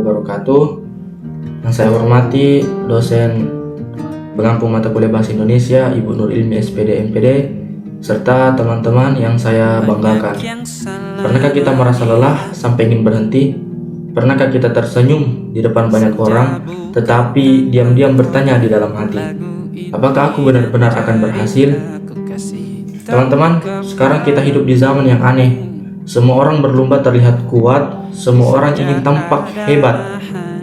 wabarakatuh. Yang saya hormati dosen pengampu mata kuliah Bahasa Indonesia Ibu Nur Ilmi SPD MPD, serta teman-teman yang saya banggakan. Pernahkah kita merasa lelah sampai ingin berhenti? Pernahkah kita tersenyum di depan banyak orang, tetapi diam-diam bertanya di dalam hati, apakah aku benar-benar akan berhasil? Teman-teman, sekarang kita hidup di zaman yang aneh. Semua orang berlomba terlihat kuat, semua orang ingin tampak hebat.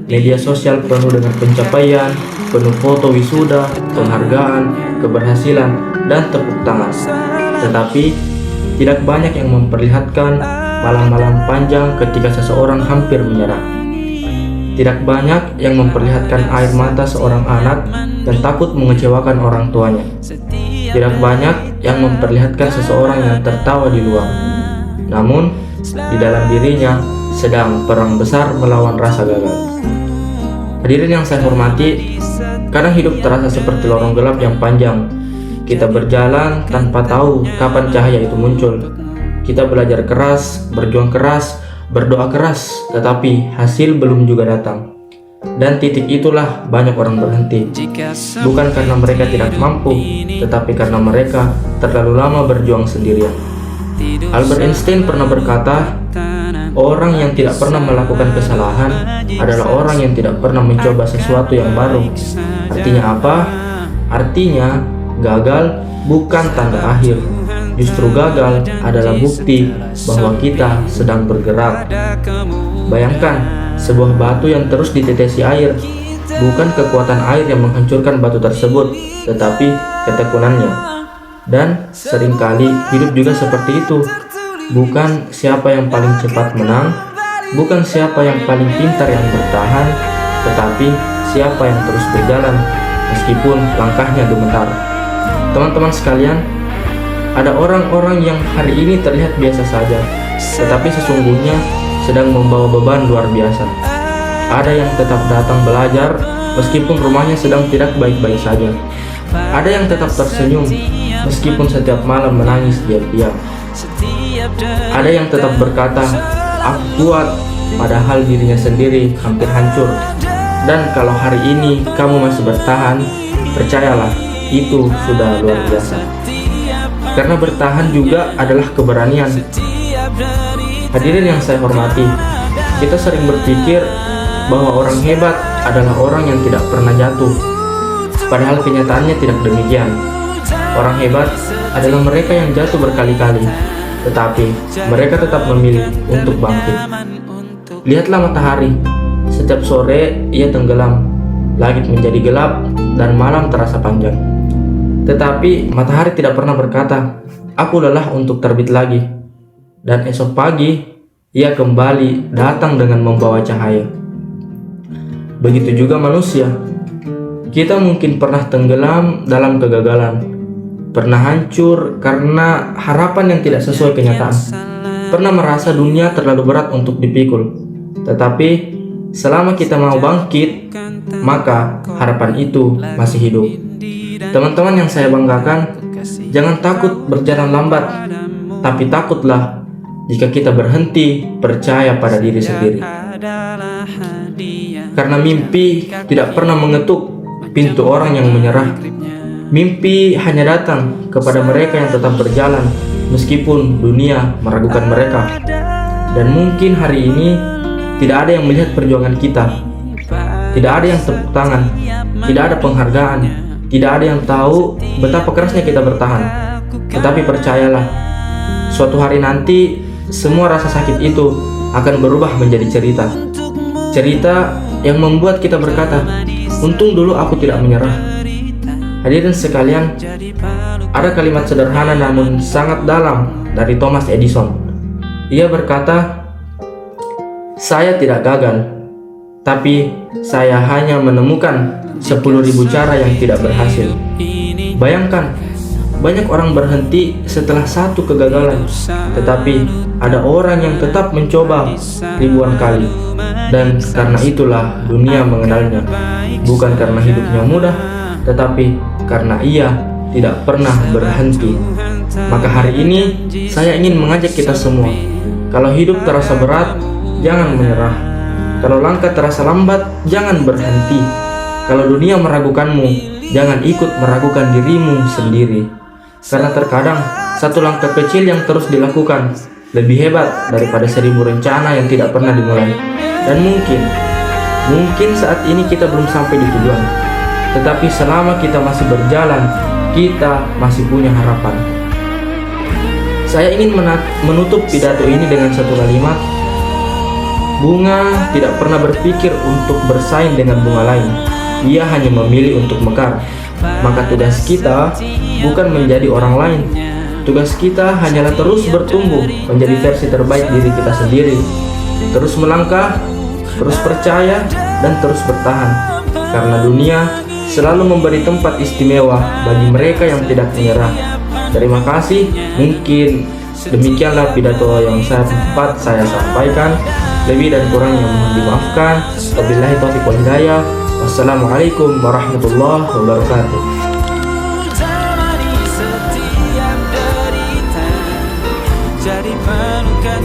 Media sosial penuh dengan pencapaian, penuh foto wisuda, penghargaan, keberhasilan, dan tepuk tangan. Tetapi, tidak banyak yang memperlihatkan malam-malam panjang ketika seseorang hampir menyerah. Tidak banyak yang memperlihatkan air mata seorang anak yang takut mengecewakan orang tuanya. Tidak banyak yang memperlihatkan seseorang yang tertawa di luar, namun di dalam dirinya sedang perang besar melawan rasa gagal. Hadirin yang saya hormati, kadang hidup terasa seperti lorong gelap yang panjang. Kita berjalan tanpa tahu kapan cahaya itu muncul. Kita belajar keras, berjuang keras, berdoa keras, tetapi hasil belum juga datang. Dan titik itulah banyak orang berhenti. Bukan karena mereka tidak mampu, tetapi karena mereka terlalu lama berjuang sendirian. Albert Einstein pernah berkata, orang yang tidak pernah melakukan kesalahan adalah orang yang tidak pernah mencoba sesuatu yang baru. Artinya apa? Artinya gagal bukan tanda akhir. Justru gagal adalah bukti bahwa kita sedang bergerak. Bayangkan sebuah batu yang terus ditetesi air. Bukan kekuatan air yang menghancurkan batu tersebut, tetapi ketekunannya. Dan seringkali hidup juga seperti itu. Bukan siapa yang paling cepat menang, bukan siapa yang paling pintar yang bertahan, tetapi siapa yang terus berjalan meskipun langkahnya gemetar. Teman-teman sekalian, ada orang-orang yang hari ini terlihat biasa saja, tetapi sesungguhnya sedang membawa beban luar biasa. Ada yang tetap datang belajar meskipun rumahnya sedang tidak baik-baik saja. Ada yang tetap tersenyum meskipun setiap malam menangis diam-diam. Ada yang tetap berkata, aku kuat, padahal dirinya sendiri hampir hancur. Dan kalau hari ini kamu masih bertahan, percayalah, itu sudah luar biasa. Karena bertahan juga adalah keberanian. Hadirin yang saya hormati, kita sering berpikir bahwa orang hebat adalah orang yang tidak pernah jatuh. Padahal kenyataannya tidak demikian. Orang hebat adalah mereka yang jatuh berkali-kali, tetapi mereka tetap memilih untuk bangkit. Lihatlah matahari. Setiap sore ia tenggelam, langit menjadi gelap, dan malam terasa panjang. Tetapi matahari tidak pernah berkata, aku lelah untuk terbit lagi. Dan esok pagi, ia kembali datang dengan membawa cahaya. Begitu juga manusia. Kita mungkin pernah tenggelam dalam kegagalan, pernah hancur karena harapan yang tidak sesuai kenyataan, pernah merasa dunia terlalu berat untuk dipikul. Tetapi selama kita mau bangkit, maka harapan itu masih hidup. Teman-teman yang saya banggakan, jangan takut berjalan lambat, tapi takutlah jika kita berhenti percaya pada diri sendiri. Karena mimpi tidak pernah mengetuk pintu orang yang menyerah. Mimpi hanya datang kepada mereka yang tetap berjalan meskipun dunia meragukan mereka. Dan mungkin hari ini tidak ada yang melihat perjuangan kita. Tidak ada yang tepuk tangan, tidak ada penghargaan, tidak ada yang tahu betapa kerasnya kita bertahan. Tetapi percayalah, suatu hari nanti semua rasa sakit itu akan berubah menjadi cerita. Cerita yang membuat kita berkata, untung dulu aku tidak menyerah. Hadirin sekalian, ada kalimat sederhana namun sangat dalam dari Thomas Edison. Ia berkata, saya tidak gagal, tapi saya hanya menemukan 10.000 cara yang tidak berhasil. Bayangkan, banyak orang berhenti setelah satu kegagalan, tetapi ada orang yang tetap mencoba ribuan kali. Dan karena itulah dunia mengenalnya, bukan karena hidupnya mudah, tetapi karena ia tidak pernah berhenti. Maka hari ini saya ingin mengajak kita semua, kalau hidup terasa berat, jangan menyerah. Kalau langkah terasa lambat, jangan berhenti. Kalau dunia meragukanmu, jangan ikut meragukan dirimu sendiri. Karena terkadang satu langkah kecil yang terus dilakukan lebih hebat daripada 1000 rencana yang tidak pernah dimulai. Dan mungkin saat ini kita belum sampai di tujuan, tetapi selama kita masih berjalan, kita masih punya harapan. Saya ingin menutup pidato ini dengan satu kalimat. Bunga tidak pernah berpikir untuk bersaing dengan bunga lain. Ia hanya memilih untuk mekar. Maka tugas kita bukan menjadi orang lain. Tugas kita hanyalah terus bertumbuh menjadi versi terbaik diri kita sendiri. Terus melangkah, terus percaya, dan terus bertahan. Karena dunia selalu memberi tempat istimewa bagi mereka yang tidak menyerah. Terima kasih. Mungkin demikianlah pidato yang sempat saya sampaikan. Lebih dan kurangnya mohon dimaafkan. Wabillahi taufiq wal hidayah. Wassalamualaikum warahmatullahi wabarakatuh. Jadi penuhkan